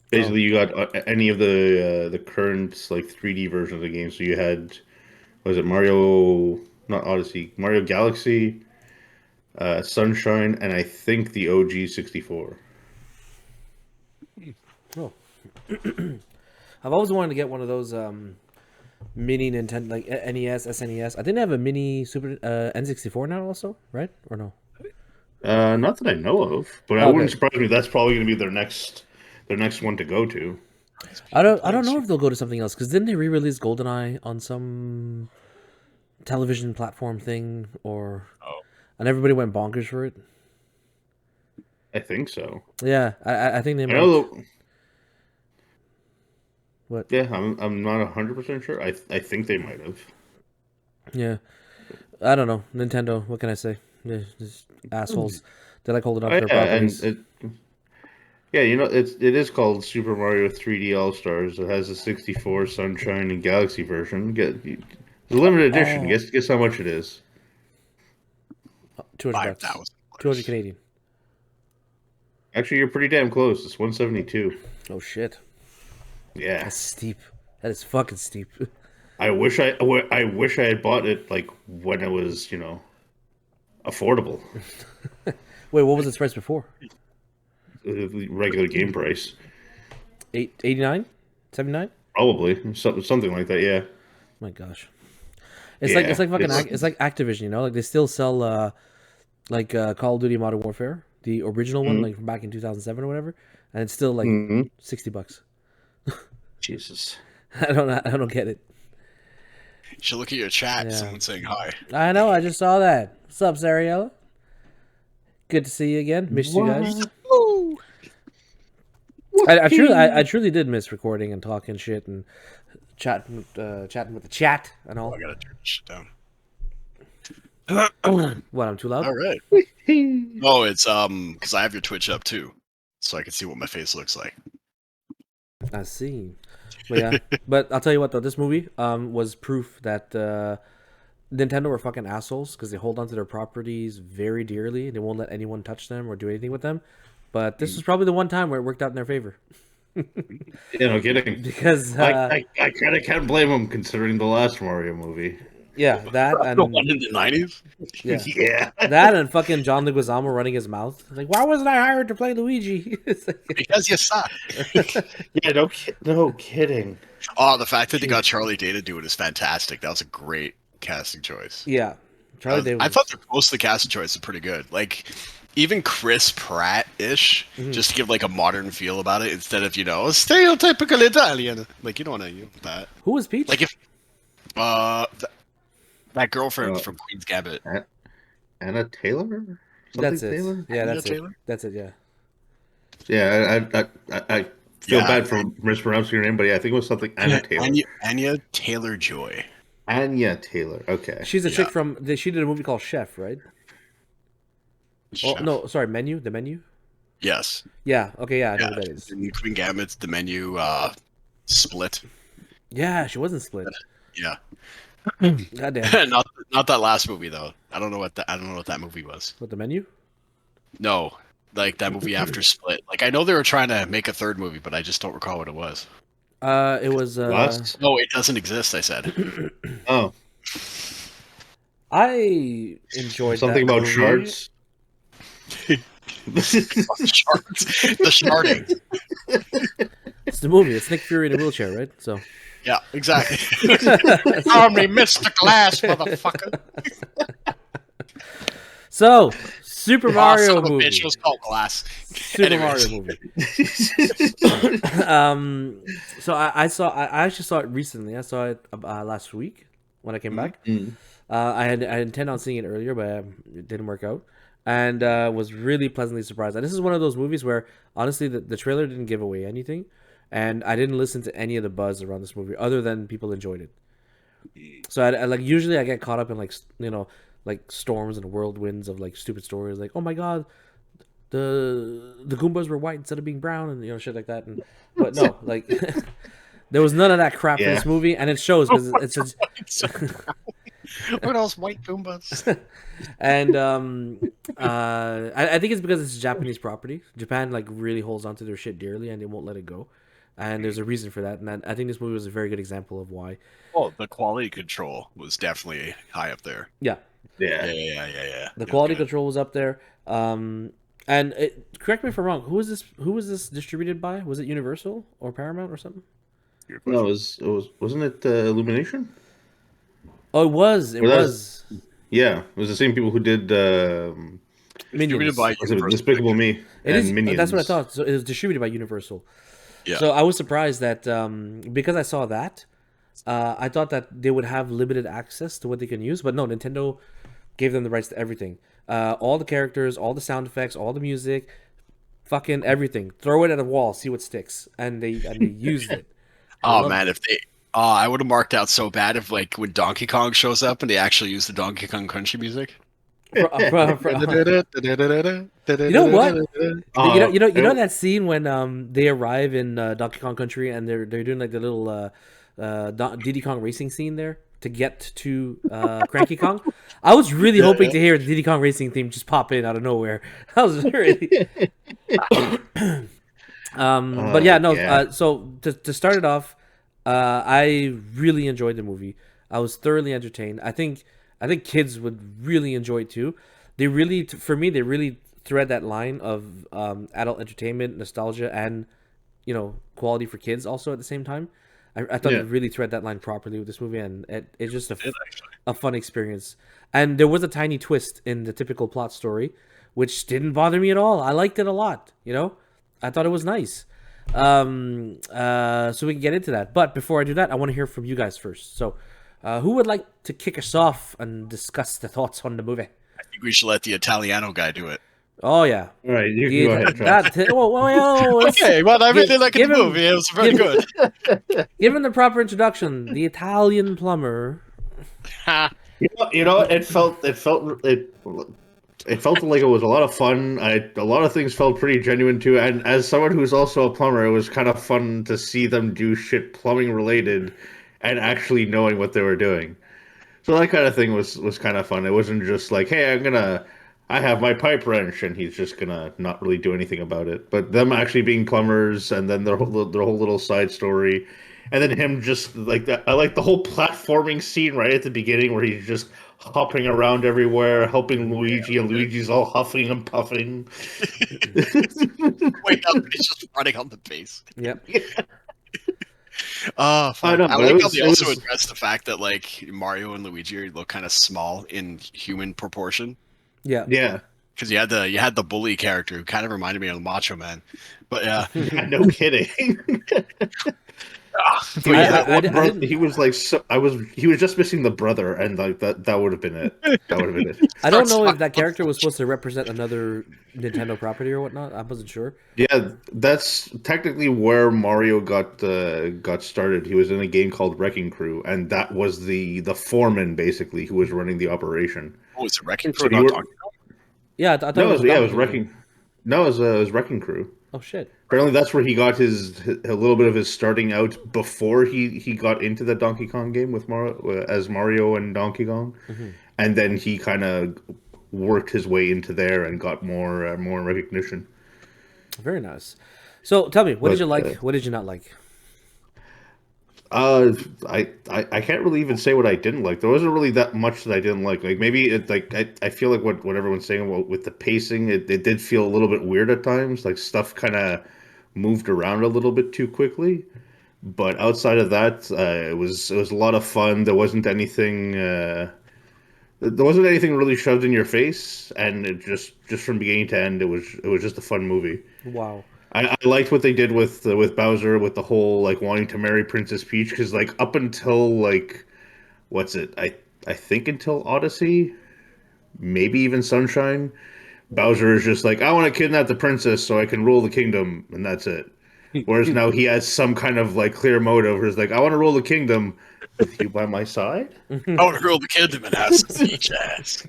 Oh, Basically, you got any of the current like 3D versions of the game. So you had, was it Mario? Not Odyssey, Mario Galaxy, Sunshine, and I think the OG 64. oh. I've always wanted to get one of those mini Nintendo, like NES, SNES. I think they have a mini Super N64 now, also, right? Or no? Not that I know of, but I wouldn't Okay. surprise me. That's probably going to be their next one to go to. These I people don't. I playing don't know if they'll Super. go to something else because didn't they re-release GoldenEye on some television platform thing, or Oh, and everybody went bonkers for it? I think so. Yeah, I think they I might. know. What? Yeah, I'm not 100% sure. I think they might have. Yeah, I don't know. Nintendo. What can I say? Yeah, just assholes. They like holding on to Oh their yeah, and properties. yeah, it is called Super Mario 3D All Stars. It has a 64 Sunshine and Galaxy version. It's a limited edition. Oh, Guess how much it is. 200 bucks. 5,000 200 dollars. Canadian. Actually, you're pretty damn close. It's 172. Oh shit. Yeah, That's steep. That is fucking steep. I wish I had bought it like when it was affordable, Wait, what was its price before? the regular game price. 89, 79. Probably something like that. Yeah, My gosh. It's yeah. like fucking It's it's like Activision, like they still sell Call of Duty Modern Warfare, the original one, mm like from back in 2007 or whatever, and it's still like mm $60. Jesus. I don't get it. You should look at your chat. Yeah. Someone's saying hi. I know, I just saw that. What's up, Sariella? Good to see you again. Missed you guys. What? Woo! I truly did miss recording and talking shit and chatting with the chat and Oh, all. I gotta turn this shit down. What, I'm too loud? All right. Oh, it's because I have your Twitch up too, so I can see what my face looks like. I see. But yeah, but I'll tell you what though, this movie was proof that Nintendo were fucking assholes because they hold on to their properties very dearly. They won't let anyone touch them or do anything with them. But this was probably the one time where it worked out in their favor Yeah, no kidding. because I kind of can't blame him considering the last Mario movie. yeah, that The one and in the 90s? yeah, Yeah. that and fucking John Leguizamo running his mouth like, why wasn't I hired to play Luigi? It's like, Because you suck. Yeah, no kidding. Oh, the fact that they got Charlie Day to do it is fantastic. That was a great casting choice. yeah, Charlie Day I was. thought most of the casting choices are pretty good. Like, even Chris Pratt-ish, just to give like a modern feel about it instead of, stereotypical Italian. Like, you don't want to use that. Who was Peach? Like, if that girlfriend Uh, from Queen's Gambit. Anna Taylor? Something That's it. Taylor? Yeah, Anya that's it. Taylor? That's it. Yeah. Yeah, I feel Yeah. bad for mispronouncing your name, but yeah, I think it was something Anna Taylor. Anya Taylor-Joy. Anya Taylor. Okay. She's a Yeah. chick from. She did a movie called Chef, right? Oh Chef. no, sorry, Menu. The Menu. Yes. Yeah. Okay. Yeah, I know Yeah. who that is. In Queen Gambit's the menu split. Yeah, she wasn't split. Yeah. Goddamn. not that last movie though. I don't know what that movie was. What, the Menu? No, like that movie after Split. Like I know they were trying to make a third movie, but I just don't recall what it was. It was. Last? No, it doesn't exist. I said. Oh, I enjoyed something that about movie. shards. Shards. The sharding. It's the movie. It's Nick Fury in a wheelchair, right? So. Yeah, exactly. Call me Mr. Glass, motherfucker. So, Super Son Mario of a movie. bitch, it was called Glass. Super Anyways. Mario movie. So I actually saw it recently. I saw it last week when I came back. I intend on seeing it earlier, but it didn't work out, and was really pleasantly surprised. And this is one of those movies where honestly the trailer didn't give away anything, and I didn't listen to any of the buzz around this movie other than people enjoyed it. So I like usually I get caught up in like storms and whirlwinds of like stupid stories like, oh my god, the Goombas were white instead of being brown, and shit like that. And but no, like there was none of that crap in Yeah. this movie, and it shows because it's What else? White Goombas. And I think it's because it's a Japanese property. Japan like really holds onto their shit dearly, and they won't let it go. And there's a reason for that. And I think this movie was a very good example of why. Oh, the quality control was definitely high up there. Yeah, Yeah. Yeah. the It was quality good. control was up there. And correct me if I'm wrong. Who was this? Who was this distributed by? Was it Universal or Paramount or something? Good No, question. wasn't it Illumination? Oh, it was. It Or that's was yeah, it was the same people who did Distributed by Minions. was it Universal Despicable Pictures. Me It is. and That's what I Minions. thought. So it was distributed by Universal. Yeah. So I was surprised that because I saw that, I thought that they would have limited access to what they can use, but no, Nintendo gave them the rights to everything. All the characters, all the sound effects, all the music, fucking everything. Throw it at a wall, see what sticks, and they used it. I Oh loved man, it. if they, I would have marked out so bad if like when Donkey Kong shows up and they actually use the Donkey Kong country music. You know what? You know It- that scene when they arrive in Donkey Kong Country and they're doing like the little Diddy Kong racing scene there to get to Cranky Kong. I was really hoping to hear the Diddy Kong racing theme just pop in out of nowhere. I was really, but yeah, no. yeah. So to start it off, I really enjoyed the movie. I was thoroughly entertained. I think kids would really enjoy it too. They really, for me, they really thread that line of adult entertainment, nostalgia, and quality for kids also at the same time. I thought they Yeah. really thread that line properly with this movie, and it's just Did actually. a fun experience. And there was a tiny twist in the typical plot story, which didn't bother me at all. I liked it a lot. I thought it was nice. So we can get into that. But before I do that, I want to hear from you guys first. So, who would like to kick us off and discuss the thoughts on the movie? I think we should let the Italiano guy do it. Oh yeah, All right, you go ahead, Travis. Okay, well, I really like the give him- movie. It was very give- good. Given the proper introduction, the Italian plumber. It felt like it was a lot of fun. A lot of things felt pretty genuine too. And as someone who's also a plumber, it was kind of fun to see them do shit plumbing related, and actually knowing what they were doing. So that kind of thing was kind of fun. It wasn't just like, hey, I have my pipe wrench, and he's just gonna not really do anything about it. But them actually being plumbers, and then their whole little side story, and then him just like that. I like the whole platforming scene right at the beginning where he's just hopping around everywhere, helping Luigi, and Luigi's all huffing and puffing. Wait up, he's just running on the base. Yep. Oh, I know, I but it like how was- they it also was- addressed the fact that like Mario and Luigi look kind of small in human proportion. Yeah. Yeah, Because you had the bully character who kind of reminded me of Macho Man, but yeah, no kidding. but He, was yeah, that one I brother- didn't- he was like he was just missing the brother, and like that would have been it. That would have been it. I don't know if Starts- that character was supposed to represent another Nintendo property or whatnot. I wasn't sure. Yeah, that's technically where Mario got started. He was in a game called Wrecking Crew, and that was the foreman basically who was running the operation. oh, it's a Wrecking So Crew, you not were- Donkey Kong? Yeah, I thought No, it was a it Donkey was Kong Wrecking. game. No, it was Wrecking Crew. Oh shit. Apparently, that's where he got a little bit of his starting out before he got into the Donkey Kong game with Mario and Donkey Kong, and then he kind of worked his way into there and got more recognition. Very nice. So tell me, what did But, you like? What did you not like? I can't really even say what I didn't like. There wasn't really that much that I didn't like. Like maybe I feel like what everyone's saying about with the pacing, it did feel a little bit weird at times. Like stuff kind of moved around a little bit too quickly. But outside of that, it was a lot of fun. There wasn't anything really shoved in your face, and it just from beginning to end, it was just a fun movie. Wow. I liked what they did with Bowser, with the whole like wanting to marry Princess Peach, because like up until like what's it? I think until Odyssey, maybe even Sunshine, Bowser is just like, I want to kidnap the princess so I can rule the kingdom, and that's it. Whereas now he has some kind of like clear motive where he's like, I want to rule the kingdom with you by my side. I want to grill the kid and have some peach ass.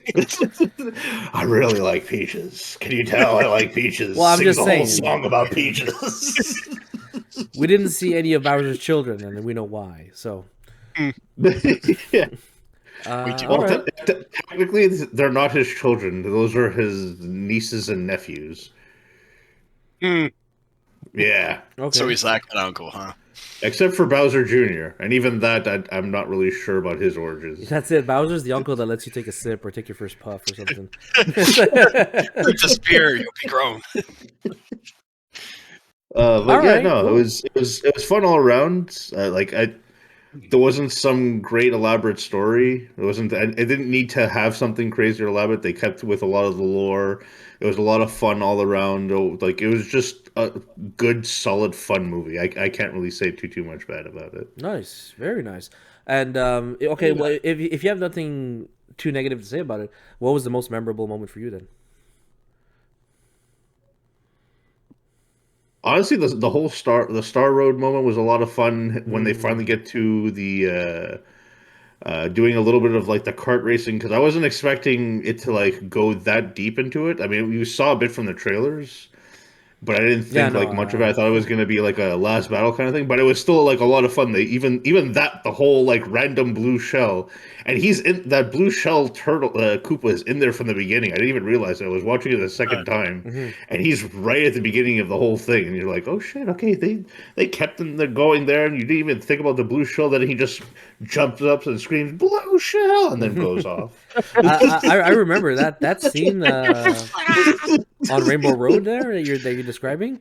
I really like peaches. Can you tell I like peaches? Well, I'm Sings just a whole saying. song about peaches. We didn't see any of Bowser's children, and we know why. So Yeah. We do. All Well, right. technically, they're not his children. Those are his nieces and nephews. Hmm. Yeah, So Okay. he's that kind of uncle, huh? except for Bowser Jr. And even that, I'm not really sure about his origins. That's it. Bowser's the uncle that lets you take a sip or take your first puff or something. Disappear, you'll be grown. But All yeah, right. no, Cool. it was fun all around. There wasn't some great elaborate story. It wasn't. It didn't need to have something crazy or elaborate. They kept with a lot of the lore. It was a lot of fun all around. Like it was just a good, solid, fun movie. I can't really say too much bad about it. Nice. Very nice. And okay. Well, if you have nothing too negative to say about it, what was the most memorable moment for you then? Honestly, the whole Star Road moment was a lot of fun when they finally Mm. get to the doing a little bit of like the kart racing because I wasn't expecting it to like go that deep into it. I mean, you saw a bit from the trailers, but I didn't Yeah. think No. like much of it. I thought it was going to be like a last battle kind of thing, but it was still like a lot of fun. They even that the whole like random blue shell, and he's in that blue shell turtle Koopa is in there from the beginning. I didn't even realize it. I was watching it the second time, Mhm. and he's right at the beginning of the whole thing, and you're like, oh shit, okay, they kept him there going there, and you didn't even think about the blue shell. Then he just jumps up and screams blue shell, and then goes off. I remember that scene on Rainbow Road there that you're describing.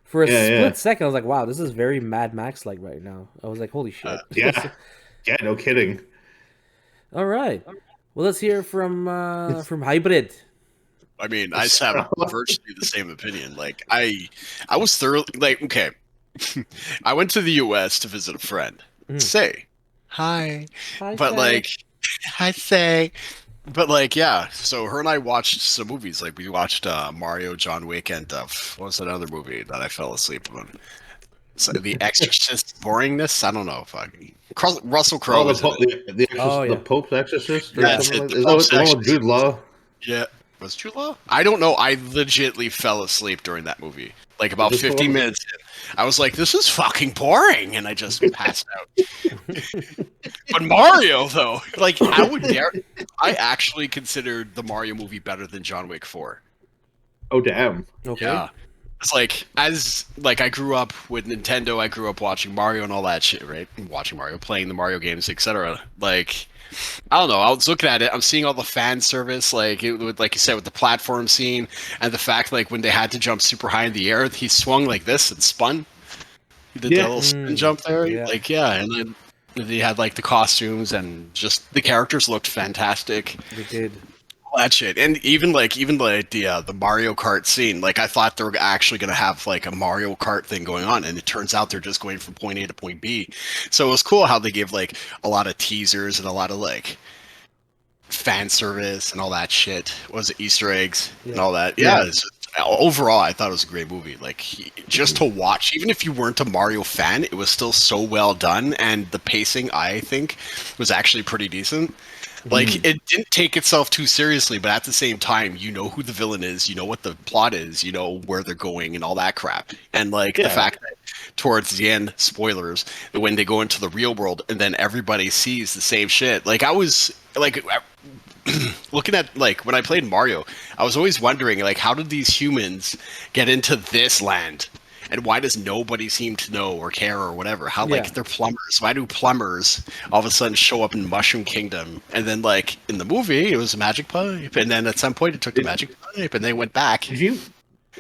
For a Yeah, yeah, split second, I was like, "Wow, this is very Mad Max like right now." I was like, "Holy shit!" yeah, yeah. No kidding. All right, well, let's hear from Hybrid. I mean, I just have virtually the same opinion. Like, I was thoroughly like, okay, I went to the U.S. to visit a friend. Mhm. Say hi, Hi, but Say. like, I say, but like, yeah. So her and I watched some movies. Like, we watched Mario, John Wick, and what was that other movie that I fell asleep on? So, The Exorcist boringness. I don't know. Fucking Russell Crowe Oh, was in it. Oh the yeah, Pope's Exorcist or yeah. That's something it. like The that. Is Pope's that the one with Exorcist. Jude Law? Yeah. Was it True Law? I don't know. I legitly fell asleep during that movie. Like Is about this the 15 one? minutes in. I was like, this is fucking boring. And I just passed out. But Mario, though, like, I would dare. I actually considered the Mario movie better than John Wick 4. Oh, damn. Okay. Yeah. It's like, as, like, I grew up with Nintendo, I grew up watching Mario and all that shit, right? Watching Mario, playing the Mario games, etc. Like, I don't know. I was looking at it. I'm seeing all the fan service, like like you said, with the platform scene, and the fact like when they had to jump super high in the air, he swung like this and spun. He did that Yeah. little spin Mm, jump there. yeah, Like yeah, and then they had like the costumes and just the characters looked fantastic. they did. All that shit, and even like the Mario Kart scene. Like I thought they were actually gonna have like a Mario Kart thing going on, and it turns out they're just going from point A to point B. So it was cool how they gave like a lot of teasers and a lot of like fan service and all that shit. What was it, Easter eggs and Yeah. all that? Yeah. Yeah. Overall, I thought it was a great movie. Like just to watch, even if you weren't a Mario fan, it was still so well done, and the pacing I think was actually pretty decent. Like it didn't take itself too seriously, but at the same time, you know who the villain is, you know what the plot is, you know where they're going, and all that crap. And like the Yeah. fact that towards the end, spoilers, when they go into the real world, and then everybody sees the same shit. Like I was like looking at like when I played Mario, I was always wondering like how did these humans get into this land? And why does nobody seem to know or care or whatever? How Yeah. like they're plumbers. Why do plumbers all of a sudden show up in Mushroom Kingdom? And then like in the movie it was a magic pipe. And then at some point it took the Did, magic pipe and they went back. did you?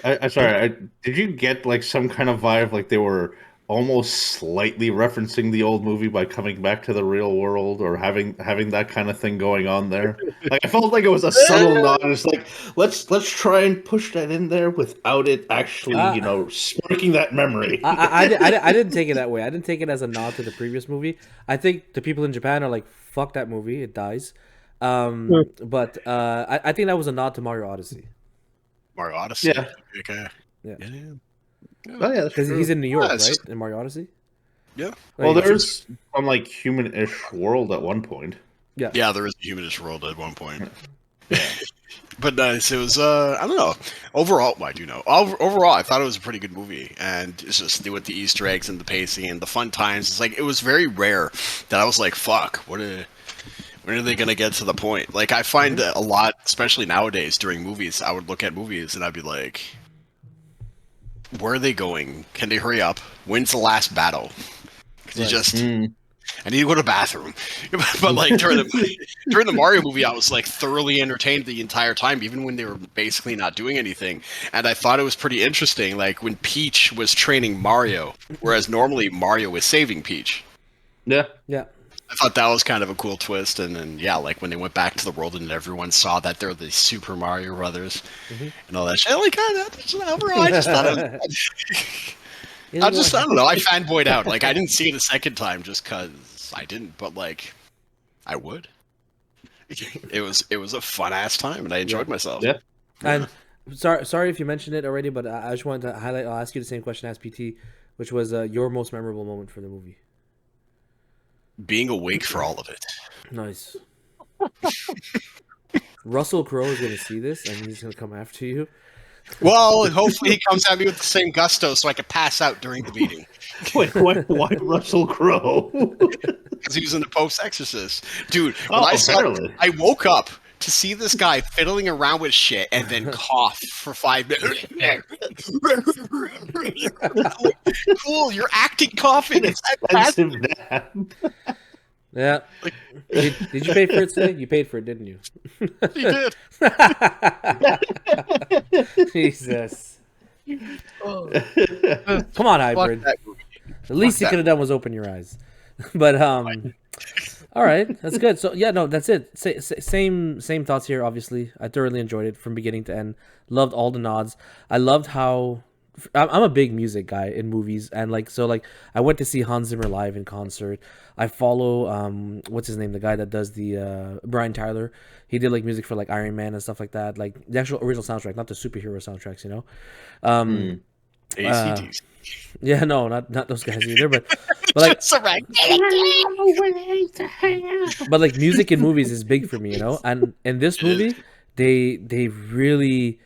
I sorry. Did you get like some kind of vibe like they were almost slightly referencing the old movie by coming back to the real world or having that kind of thing going on there? Like I felt like it was a subtle nod. It's like let's try and push that in there without it actually Uh, sparking that memory. I didn't take it that way. I didn't take it as a nod to the previous movie. I think the people in Japan are like, "Fuck that movie, it dies." But I think that was a nod to Mario Odyssey. Mario Odyssey. Yeah. Okay. Yeah, Yeah. Oh yeah, that's because he's true. in New Yeah, York, it's right? just In Mario Odyssey. yeah. Well, Like, there's some like human-ish world at one point. yeah. Yeah, there is a humanist world at one point. Yeah. But it was I don't know. Overall, well, I do know. Overall, I thought it was a pretty good movie, and it's just with the Easter eggs and the pacing and the fun times. It's like it was very rare that I was like, "Fuck, When are they gonna get to the point? Like, I find that a lot, especially nowadays during movies, I would look at movies and I'd be like, where are they going? Can they hurry up? When's the last battle? Because you just, I need to go to the bathroom. But like during the Mario movie, I was like thoroughly entertained the entire time, even when they were basically not doing anything. And I thought it was pretty interesting, like when Peach was training Mario, whereas normally Mario was saving Peach. Yeah. Yeah. I thought that was kind of a cool twist. And then yeah, like when they went back to the world and everyone saw that they're the Super Mario Brothers and all that shit. Like, I just thought it was I don't know. I fanboyed out. Like, I didn't see it a second time just because I didn't, but like, I would. It was a fun ass time, and I enjoyed myself. Yeah. And sorry if you mentioned it already, but I just wanted to highlight. I'll ask you the same question as PT, which was your most memorable moment for the movie. Being awake for all of it. Nice. Russell Crowe is going to see this, and he's going to come after you. Well, hopefully he comes at me with the same gusto so I can pass out during the meeting. Wait, why Russell Crowe? Because he was in the Pope's Exorcist. Dude, when I woke up to see this guy fiddling around with shit and then cough for 5 minutes. Cool, you're acting coughing. It's expensive nap. Yeah. Did you pay for it today? You paid for it, didn't you? He did. Jesus. Come on, Hybird. The least you could have done was open your eyes. But all right, that's good. So yeah, no, that's it. Same thoughts here. Obviously, I thoroughly enjoyed it from beginning to end. Loved all the nods. I loved how I'm a big music guy in movies, and like I went to see Hans Zimmer live in concert. I follow what's his name, the guy that does the Brian Tyler. He did like music for like Iron Man and stuff like that, like the actual original soundtrack, not the superhero soundtracks, you know. ACDC. Yeah, no, not those guys either, but like, but like music in movies is big for me, you know. And in this movie, they really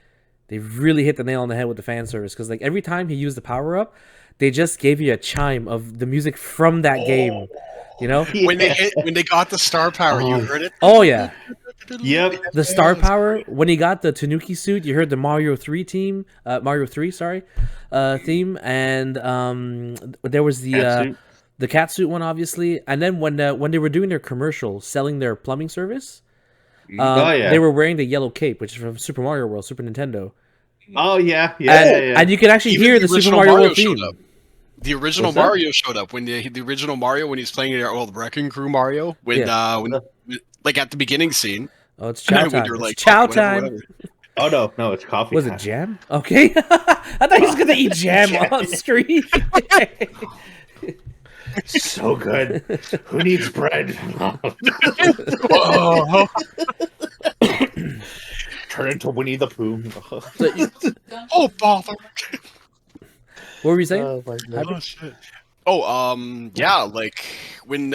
hit the nail on the head with the fan service, because like every time he used the power up, they just gave you a chime of the music from that game, you know. When they got the star power, you heard it. Oh yeah. Yep. The star power, when he got the Tanuki suit, you heard the Mario 3 theme, theme, and there was the cat suit one, obviously. And then when they were doing their commercial selling their plumbing service, they were wearing the yellow cape, which is from Super Mario World, Super Nintendo. Oh yeah. And you can actually hear the Super Mario World theme. The original Mario showed up when the original Mario, when he's playing the Wrecking Crew Mario, when like at the beginning scene. Oh, it's chow time. Like, it's chow time. Whatever. Oh no, it's coffee. Was it jam? Okay. I thought he was gonna eat jam on screen. So good. Who needs bread? Turn into Winnie the Pooh. Oh bother. What were you saying? Oh shit. Yeah, like when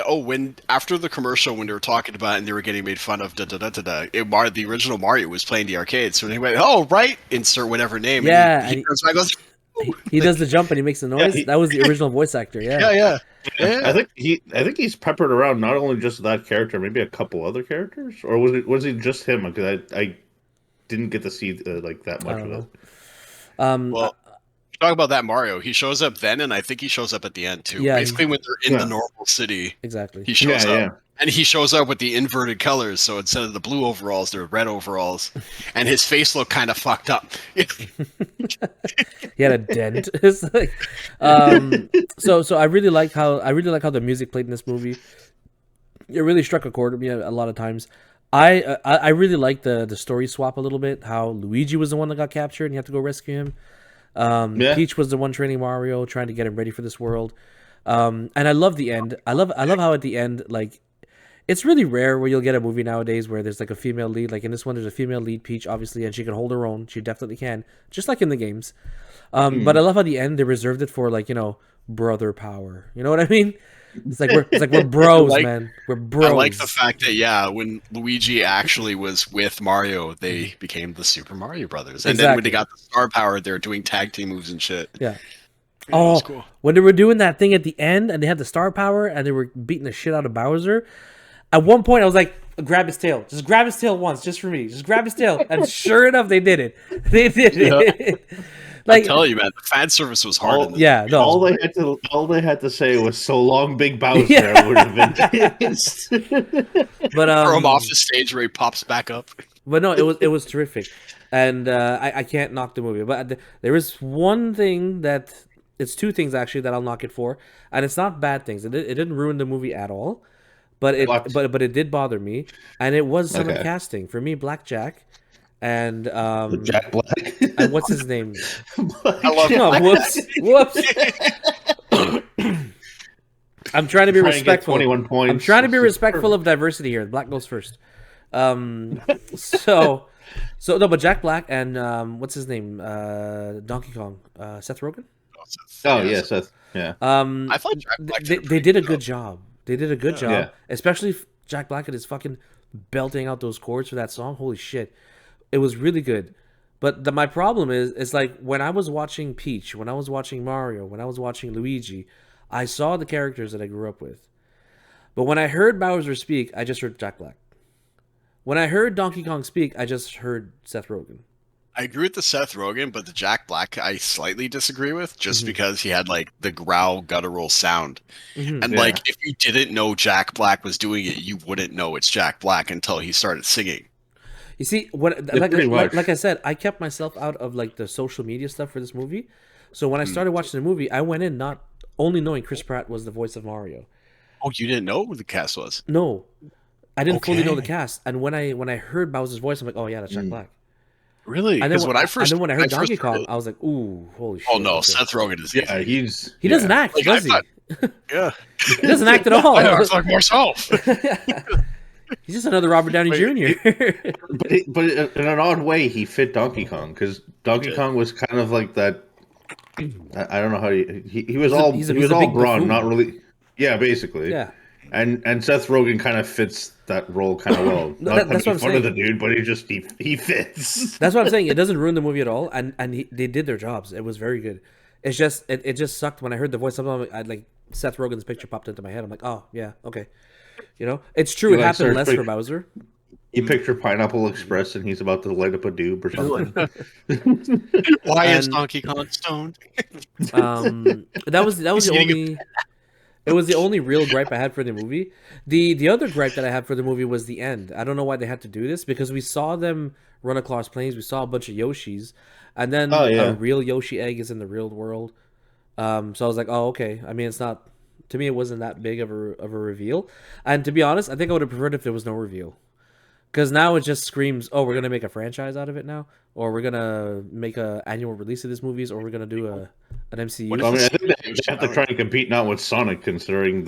after the commercial, when they were talking about it and they were getting made fun of the original Mario was playing the arcade, so he went, oh right, insert whatever name. Yeah, and he goes, he does the jump and he makes the noise. Yeah, that was the original voice actor. Yeah. I think he's peppered around not only just that character, maybe a couple other characters, or was it just him? Because I didn't get to see like that much of it. Well, talk about that Mario. He shows up then, and I think he shows up at the end too. Yeah, basically, when they're in the normal city, exactly. He shows up, and he shows up with the inverted colors. So instead of the blue overalls, they're red overalls, and his face looked kind of fucked up. He had a dent. It's like, so I really like how the music played in this movie. It really struck a chord with me a lot of times. I really like the story swap a little bit. How Luigi was the one that got captured, and you have to go rescue him. Peach was the one training Mario, trying to get him ready for this world. And I love the end. I love how at the end, like, it's really rare where you'll get a movie nowadays where there's like a female lead. Like in this one, there's a female lead, Peach, obviously, and she can hold her own. She definitely can, just like in the games. But I love how the end they reserved it for, like, you know, brother power. You know what I mean? It's like we're bros, man. We're bros. I like the fact that when Luigi actually was with Mario, they became the Super Mario Brothers, and then when they got the star power, they're doing tag team moves and shit. Yeah. Cool. When they were doing that thing at the end, and they had the star power, and they were beating the shit out of Bowser. At one point, I was like, grab his tail. Just grab his tail once, just for me. Just grab his tail. And sure enough, they did it. They did it. I'm telling you, man, the fan service was hard. All they had to say was "so long, Big Bowser." Yeah. Would have been pissed. But throw him off the stage where he pops back up. But no, it was terrific, and I can't knock the movie. But there is one thing that it's two things actually that I'll knock it for, and it's not bad things. It didn't ruin the movie at all, but it did bother me, and it was some of the casting for me. Blackjack. And Jack Black. And what's his name? I love whoops. I'm trying to be respectful. 21 points. I'm trying to be respectful of diversity here. Black goes first. So no, but Jack Black and what's his name? Donkey Kong. Seth Rogen. Yeah, Seth. Yeah. I thought Jack Black they did a good job. They did a good job, yeah. Especially Jack Black is fucking belting out those chords for that song. Holy shit. It was really good. But my problem is like when I was watching Peach, when I was watching Mario, when I was watching Luigi, I saw the characters that I grew up with. But when I heard Bowser speak, I just heard Jack Black. When I heard Donkey Kong speak, I just heard Seth Rogen. I agree with the Seth Rogen, but the Jack Black I slightly disagree with, just because he had like the growl guttural sound. And like if you didn't know Jack Black was doing it, you wouldn't know it's Jack Black until he started singing. You see, like I said, I kept myself out of like the social media stuff for this movie. So when I started watching the movie, I went in not only knowing Chris Pratt was the voice of Mario. Oh, you didn't know who the cast was? No, I didn't fully know the cast. And when I heard Bowser's voice, I'm like, oh yeah, that's Jack Black. Really? Because when I heard Donkey Kong, I was like, ooh, holy shit. Oh no, Seth Rogen is. Yeah, he doesn't act, like, does he? Yeah, he doesn't act at all. I act like myself. He's just another Robert Downey Jr. but in an odd way, he fit Donkey Kong because Donkey Kong was kind of like that. I don't know how he was all brawn, not really. Yeah, basically. Yeah. And Seth Rogen kind of fits that role kind of well. Not that's what I'm saying. Of the dude, but he fits. That's what I'm saying. It doesn't ruin the movie at all, and they did their jobs. It was very good. It's just it just sucked when I heard the voice. I like Seth Rogen's picture popped into my head. I'm like, oh yeah, okay. You know, it's true. It happened less for Bowser. You picture Pineapple Express, and he's about to light up a doob or something. Why is Donkey Kong stoned? That was the only. It was the only real gripe I had for the movie. The other gripe that I had for the movie was the end. I don't know why they had to do this because we saw them run across planes. We saw a bunch of Yoshis, and then a real Yoshi egg is in the real world. So I was like, oh okay. I mean, it's not. To me, it wasn't that big of a reveal. And to be honest, I think I would have preferred if there was no reveal. Because now it just screams, oh, we're going to make a franchise out of it now? Or we're going to make an annual release of these movies? Or we're going to do an MCU? I think they have to try to compete now with Sonic, considering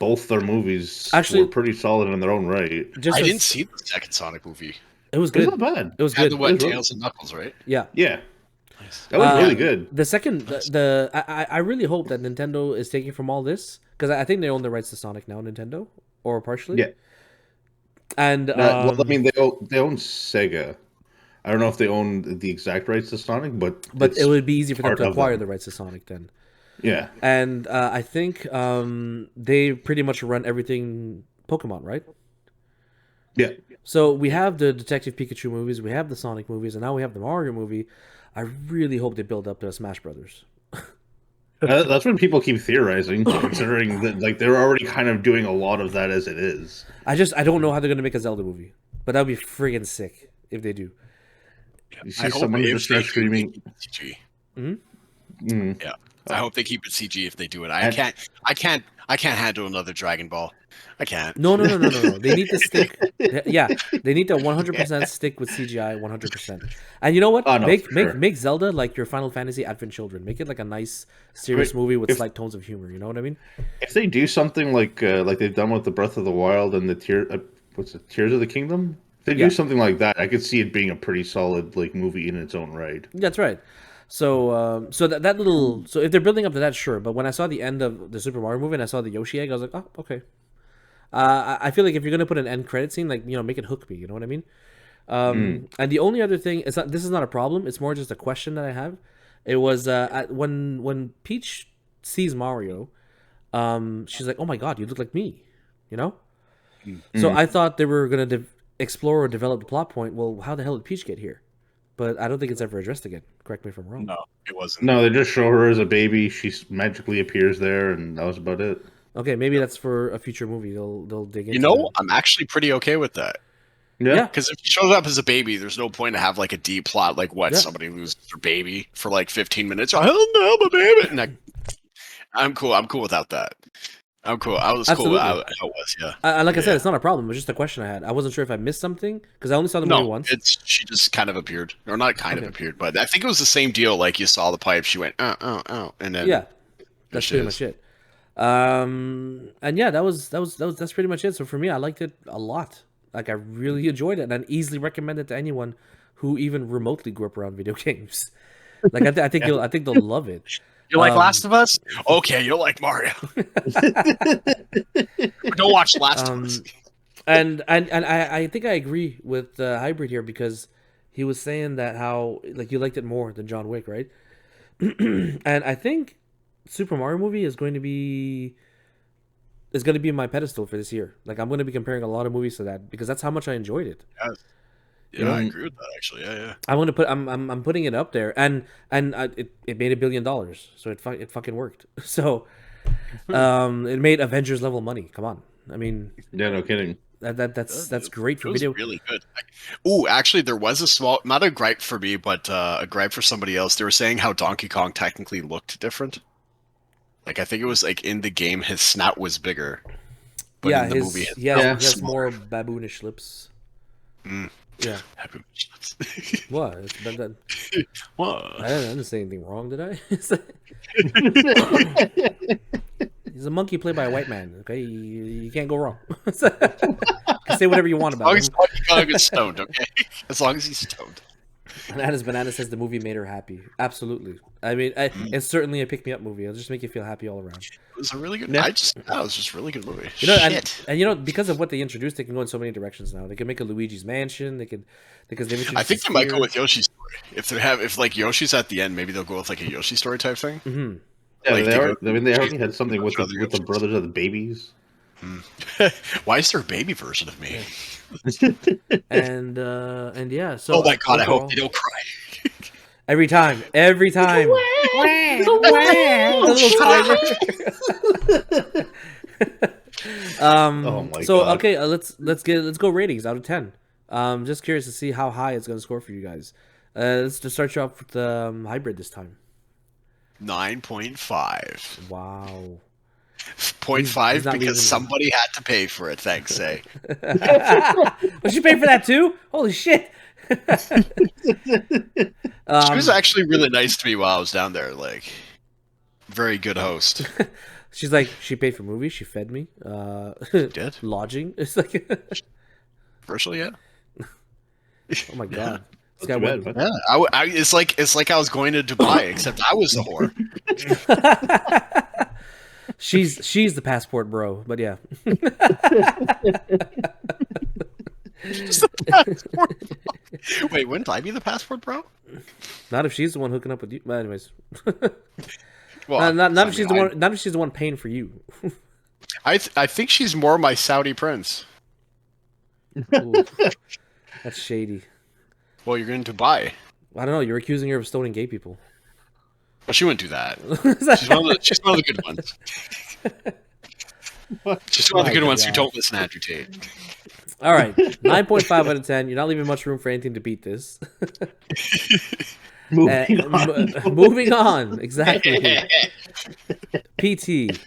both their movies were pretty solid in their own right. I didn't see the second Sonic movie. It was good. It was not bad. It was good. Had the Tails and Knuckles, right? Yeah. Yeah. That was really good. The second, I really hope that Nintendo is taking from all this, because I think they own the rights to Sonic now, Nintendo, or partially. Yeah. And well, I mean, they own Sega. I don't know if they own the exact rights to Sonic, but it would be easy for them to acquire the rights to Sonic then. Yeah. And I think they pretty much run everything Pokemon, right? Yeah. So we have the Detective Pikachu movies, we have the Sonic movies, and now we have the Mario movie. I really hope they build up to Smash Brothers. That's when people keep theorizing, considering that like they're already kind of doing a lot of that as it is. I don't know how they're gonna make a Zelda movie, but that'd be friggin' sick if they do. You see someone just start screaming. CG. Mm-hmm. Yeah, I hope they keep it CG if they do it. I can't handle another Dragon Ball. I can't. No. They need to stick. Yeah, they need to 100% stick with CGI 100%. And you know what? Make Zelda like your Final Fantasy Advent Children. Make it like a nice, serious movie with slight tones of humor. You know what I mean? If they do something like they've done with the Breath of the Wild and the Tears of the Kingdom, if they do something like that, I could see it being a pretty solid like movie in its own right. That's right. So that little if they're building up to that, sure. But when I saw the end of the Super Mario movie and I saw the Yoshi egg, I was like, oh, okay. I feel like if you're gonna put an end credit scene, like make it hook me. You know what I mean? And the only other thing this is not a problem. It's more just a question that I have. It was when Peach sees Mario, she's like, "Oh my God, you look like me," you know. So I thought they were going to explore or develop the plot point. Well, how the hell did Peach get here? But I don't think it's ever addressed again. Correct me if I'm wrong. No, it wasn't. No, they just show her as a baby. She magically appears there, and that was about it. Okay, maybe that's for a future movie. They'll dig into. You know, that. I'm actually pretty okay with that. Yeah. Because if he shows up as a baby, there's no point to have like a deep plot like what Yeah. somebody loses their baby for like 15 minutes. Oh, hell no, my baby. And I'm cool. I'm cool without that. I'm cool. I was Absolutely. cool. How it was. Yeah. Like I said, it's not a problem. It was just a question I had. I wasn't sure if I missed something because I only saw the movie once. She just kind of appeared, or not kind of appeared, but I think it was the same deal. Like you saw the pipe, she went and then Yeah, that's pretty much it. And yeah, that's pretty much it. So for me, I liked it a lot. Like I really enjoyed it, and I'd easily recommend it to anyone who even remotely grew up around video games. Like I think they'll love it. You like Last of Us? Okay, you'll like Mario. Don't watch Last of Us. And I think I agree with Hybrid here because he was saying that how like you liked it more than John Wick, right? And I think Super Mario movie is going to be my pedestal for this year. Like I'm going to be comparing a lot of movies to that because that's how much I enjoyed it. Yeah, I agree with that actually. Yeah. I'm putting it up there, and it made $1 billion, so it fucking worked. So, it made Avengers level money. Come on, I mean, yeah, no kidding. That's great for it was video. Really good. Oh, actually, there was a small, not a gripe for me, but a gripe for somebody else. They were saying how Donkey Kong technically looked different. Like I think it was like in the game, his snout was bigger. But Yeah, in the movie, he has more baboonish lips. Yeah. What? What? I didn't say anything wrong, did I? He's a monkey played by a white man. Okay, you can't go wrong. You can say whatever you want about him. As long as Donkey Kong is stoned, okay? As long as he's stoned. Banana says the movie made her happy. Absolutely. I mean, it's certainly a pick-me-up movie. It'll just make you feel happy all around. It was a really good. Yeah. It was just a really good movie. You know, Shit. and because of what they introduced, they can go in so many directions now. They can make a Luigi's Mansion. Because they've introduced. I think they might go with Yoshi's story. If like Yoshi's at the end, maybe they'll go with like a Yoshi story type thing. Mm-hmm. Yeah, Like, they already had something with the brothers of the babies. Why is there a baby version of me? And yeah. So Oh my god! I overall, hope they don't cry. every time. The little tiger. Oh my so God. okay, let's go ratings out of 10. Just curious to see how high it's going to score for you guys. Let's just start you off with Hybrid this time. 9.5. Wow. 0.5 he's not because leaving. somebody had to pay for it. Thanks, say. Well, she paid for that too? Holy shit! She was actually really nice to me while I was down there. Like, very good host. She's like, she paid for movies. She fed me. Did? Lodging. It's like, Virtually, yeah. oh my god. This Not guy too went. bad, Yeah, it's like I was going to Dubai, except I was the whore. She's the passport bro, but yeah. Wait, wouldn't I be the passport, bro? Not if she's the one hooking up with you. But anyways, Well, not if she's the one. Not if she's the one paying for you. I think she's more my Saudi prince. Ooh, that's shady. Well, you're going to Dubai. I don't know. You're accusing her of stoning gay people. Well, she wouldn't do that. She's one of the good ones. She's one of the good ones who don't listen to Andrew Tate. All right, 9.5 out of 10. You're not leaving much room for anything to beat this. Moving on. Exactly. PT.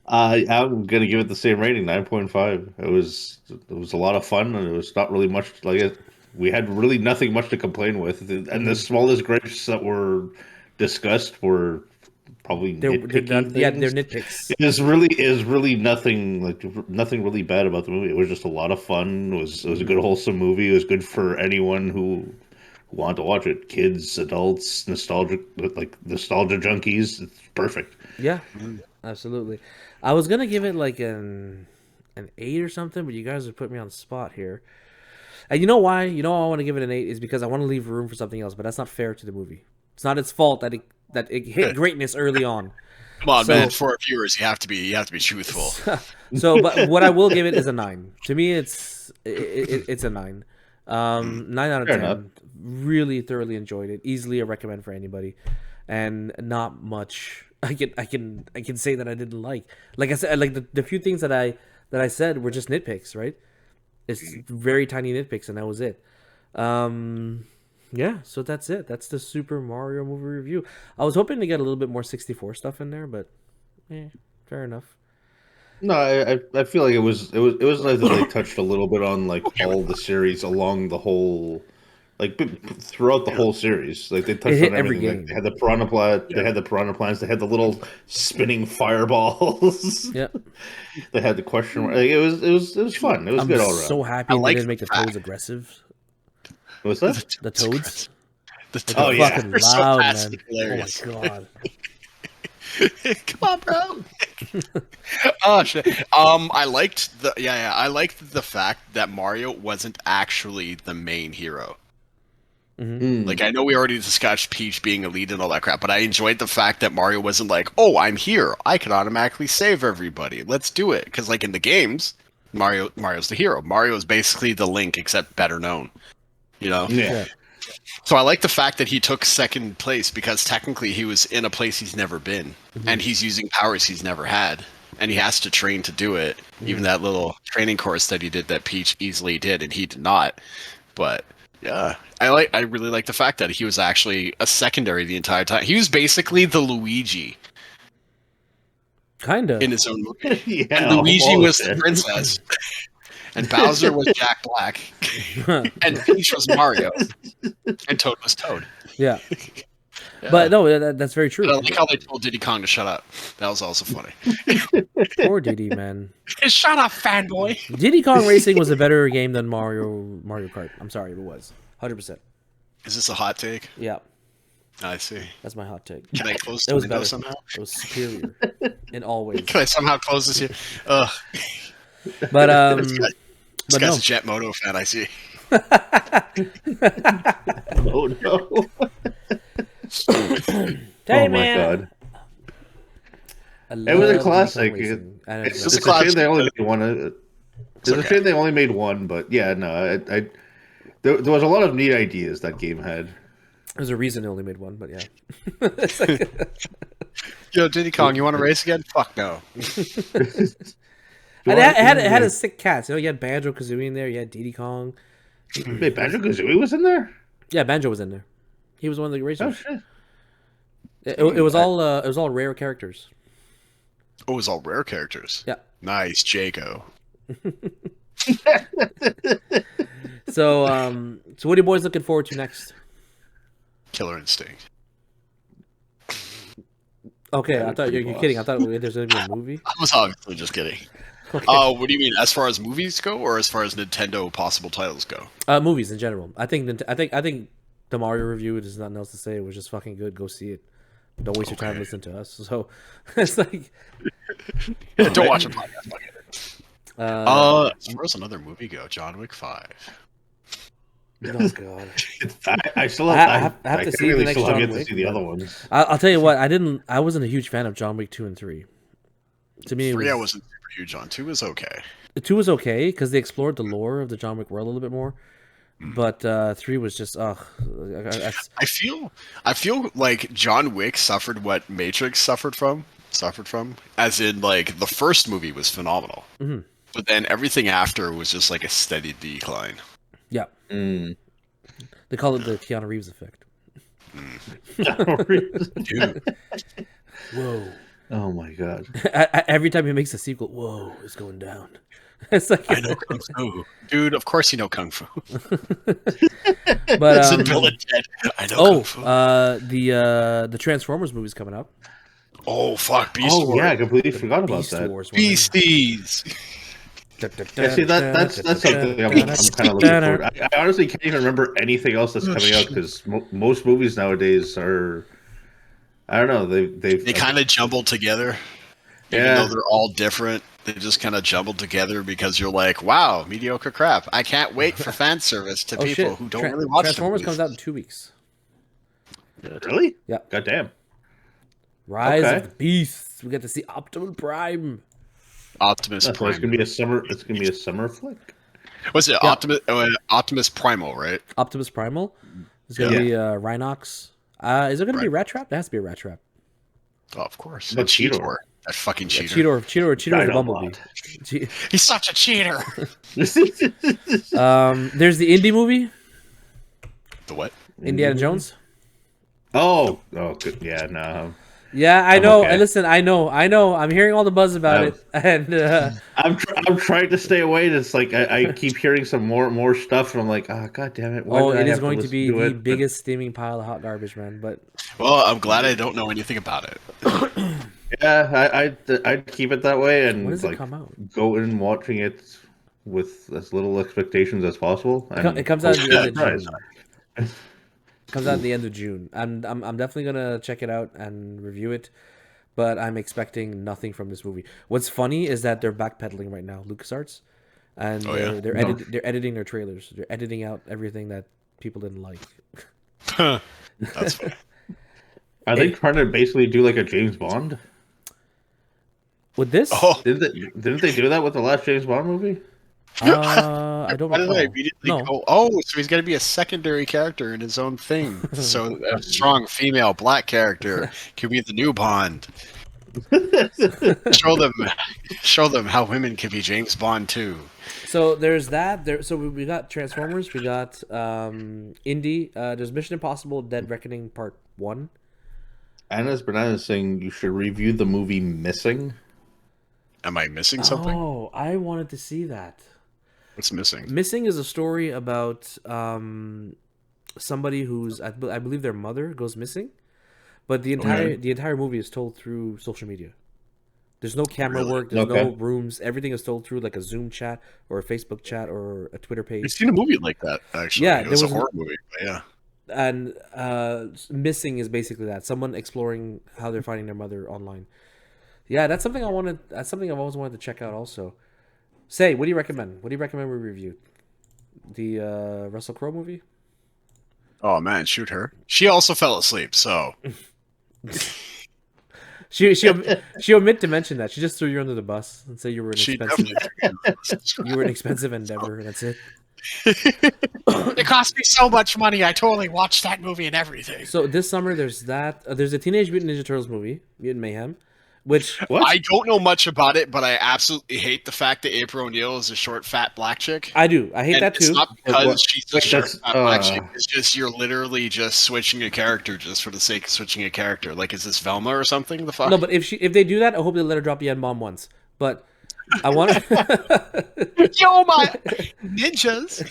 I'm gonna give it the same rating, 9.5. It was a lot of fun, and it was not really much like it. We had really nothing much to complain with, and the smallest gripes that were discussed were probably nitpicky things. Yeah, they're nitpicks. It is really nothing really bad about the movie. It was just a lot of fun. It was a good wholesome movie. It was good for anyone who wanted to watch it. Kids, adults, nostalgia junkies. It's perfect. Yeah, absolutely. I was gonna give it like an 8 or something, but you guys have put me on the spot here. And you know why? You know why I want to give it an 8 is because I want to leave room for something else, but that's not fair to the movie. It's not its fault that it hit greatness early on. Come on, So- man. For our viewers, you have to be truthful. So, but what I will give it is a 9. To me, it's a 9. 9 out of Fair 10. enough. Really thoroughly enjoyed it. Easily a recommend for anybody, and not much I can say that I didn't like. Like I said, like the few things that I said were just nitpicks, right? It's very tiny nitpicks, and that was it. Yeah, so that's it. That's the Super Mario movie review. I was hoping to get a little bit more 64 stuff in there, but fair enough. No, I feel like it was nice that they touched a little bit on like all the series along the whole, like throughout the whole series. Like they touched hit on every everything. Like, game. they had the piranha plants. They had the little spinning fireballs. Yep. They had the question mark. Like, it was fun. It was I'm good all so around. happy I they like didn't make the the fact- toads aggressive. What's that? The toads. The They're Oh, yeah. fucking They're so loud, fast man. and hilarious. Oh my god. Come on, bro. Oh shit. I liked I liked the fact that Mario wasn't actually the main hero. Like, I know we already discussed Peach being a lead and all that crap, but I enjoyed the fact that Mario wasn't like, "Oh, I'm here. I can automatically save everybody. Let's do it." Because like in the games, Mario's the hero. Mario is basically the Link, except better known. You know. Yeah. So I like the fact that he took second place because technically he was in a place he's never been, and he's using powers he's never had, and he has to train to do it. Even that little training course that he did that Peach easily did, and he did not. But yeah, I really like the fact that he was actually a secondary the entire time. He was basically the Luigi Kinda. in his own movie. Yeah. And Luigi was the almost. princess, and Bowser was Jack Black, and Peach was Mario, and Toad was Toad. Yeah. Yeah. But no, that's very true. But I like how they told Diddy Kong to shut up. That was also funny. Poor Diddy, man. Shut up, fanboy. Diddy Kong Racing was a better game than Mario Kart. I'm sorry, it was 100%. Is this a hot take? Yeah, I see. that's my hot take. Can I close It the was window better. somehow? It was superior in all ways. Can I somehow close this here? Ugh. But This but guy's no. a Jet Moto fan, I see. Oh no. Hey, Oh my man. god. I It was a love classic. Diddy Kong Racing. And It's It's a a shame classic, they only but- made one. It's a okay. shame they only made one, but yeah, no, there was a lot of neat ideas that game had. There's a reason they only made one, but yeah. It's like- Yo, Diddy Kong, you want to race again? Fuck no. and it had a sick cast. You know, you had Banjo Kazooie in there. You had Diddy Kong. Wait, Banjo Kazooie was in there? Yeah, Banjo was in there. He was one of the Oh racers. shit! It was all rare characters. Oh, it was all rare characters. Yeah. Nice, Jago. So so what are you boys looking forward to next? Killer Instinct. Okay, That I was thought pretty you're boss. kidding. I thought there's gonna be a movie. I was obviously just kidding. Okay. What do you mean? As far as movies go, or as far as Nintendo possible titles go? Movies in general. I think the Mario review. There's nothing else to say. It was just fucking good. Go see it. Don't waste your time Okay. listening to us. So it's like Don't watch a podcast. Fuck it. As far as another movie go, John Wick 5. oh god. I still I have, have to can't see the really next still have John yet to Wick, see the but- other ones. I'll tell you what. I wasn't a huge fan of John Wick 2 and 3. To me, 3 it I was, wasn't super huge on. 2 was okay. 2 was okay because they explored the lore of the John Wick world a little bit more. But 3 was just I feel like John Wick suffered what Matrix suffered from, as in like the first movie was phenomenal. Mhm. But then everything after was just like a steady decline. yeah. Mm. They call it the Keanu Reeves effect. Dude, Whoa. Oh my god! Every time he makes a sequel, whoa, it's going down. It's like I know Kung Fu. Dude, of course you know Kung Fu. but It's in Bill and Ted. I know Kung Fu. the Transformers movie's coming up. Oh fuck, Beast Oh Wars. yeah, I completely forgot about Beast that. Wars. Beasties. Yeah, see that's something I'm kind of looking forward. I honestly can't even remember anything else that's coming out because most movies nowadays are. I don't know. They kind of jumbled together. Even Yeah. though they're all different, they just kind of jumbled together because you're like, wow, mediocre crap. I can't wait for fan service to Oh people shit! who don't really watch Transformers the comes movies. out in 2 weeks. Really? Yeah. God damn. Rise Okay. of the Beasts. We get to see Optimus Prime. Optimus So Prime. it's gonna be a summer. It's gonna be a summer flick. Was it Yeah. Optimus Primal, right? Optimus Primal. There's gonna Yeah. be Rhinox. Is there gonna be Right. Rat Trap? There has to be a Rat Trap. Oh, of course. But And Cheetor. Cheetor. That fucking Yeah, cheater. Cheetor is the Bumblebee. Dinobot. He's such a cheater. There's the indie movie, The what? Indiana Jones. Oh, good. Yeah, no. Yeah, I I'm know. okay. Listen, I know. I'm hearing all the buzz about Um, it, and I'm trying to stay away. It's like I keep hearing some more stuff, and I'm like, oh god damn it! Why did I it is have going to listen be the it? But- biggest steaming pile of hot garbage, man. But Well, I'm glad I don't know anything about it. Yeah, I'd keep it that way, and when does it like come out? go in watching it with as little expectations as possible. And It comes out at the end of surprise. June. Comes out at the end of June. I'm definitely gonna check it out and review it, but I'm expecting nothing from this movie. What's funny is that they're backpedaling right now, LucasArts, and Oh, yeah? they're editing their trailers. They're editing out everything that people didn't like. That's funny. Are they trying to basically do like a James Bond? With this, Oh, Didn't they do that with the last James Bond movie? I don't why did I recall. immediately No, go? Oh, so he's going to be a secondary character in his own thing. So a strong female black character can be the new Bond. Show them how women can be James Bond too. so there's that. So we got Transformers. We got Indie. There's Mission Impossible: Dead Reckoning Part 1. Anna's Bananas saying you should review the movie Missing. Am I missing something? Oh, I wanted to see that. What's missing? Missing is a story about somebody who's I believe their mother goes missing, but the entire movie is told through social media. There's no camera Really? work. There's no Okay. rooms. Everything is told through like a Zoom chat or a Facebook chat or a Twitter I've page. seen a movie like that actually. Yeah, it was there a was- horror movie. But yeah. And Missing is basically that, someone exploring how they're finding their mother online. Yeah, that's something I wanted. That's something I've always wanted to check out. Also, say, what do you recommend? What do you recommend we review? The Russell Crowe movie. Oh man, shoot her. She also fell asleep. So She omit to mention that. She just threw you under the bus and said you were an she expensive. definitely. You were an expensive endeavor, and that's it. It cost me so much money. I totally watched that movie and everything. So this summer, there's that. There's a Teenage Mutant Ninja Turtles movie, Mutant Mayhem, which What? I don't know much about it, but I absolutely hate the fact that April O'Neil is a short, fat black chick. I do. I hate And that it's too. not because What- she's a wait, short, that's, fat black chick. It's just you're literally just switching a character just for the sake of switching a character. Like, is this Velma or something? The fuck? No, but if they do that, I hope they let her drop the N bomb once. But I want to. Yo, my ninjas.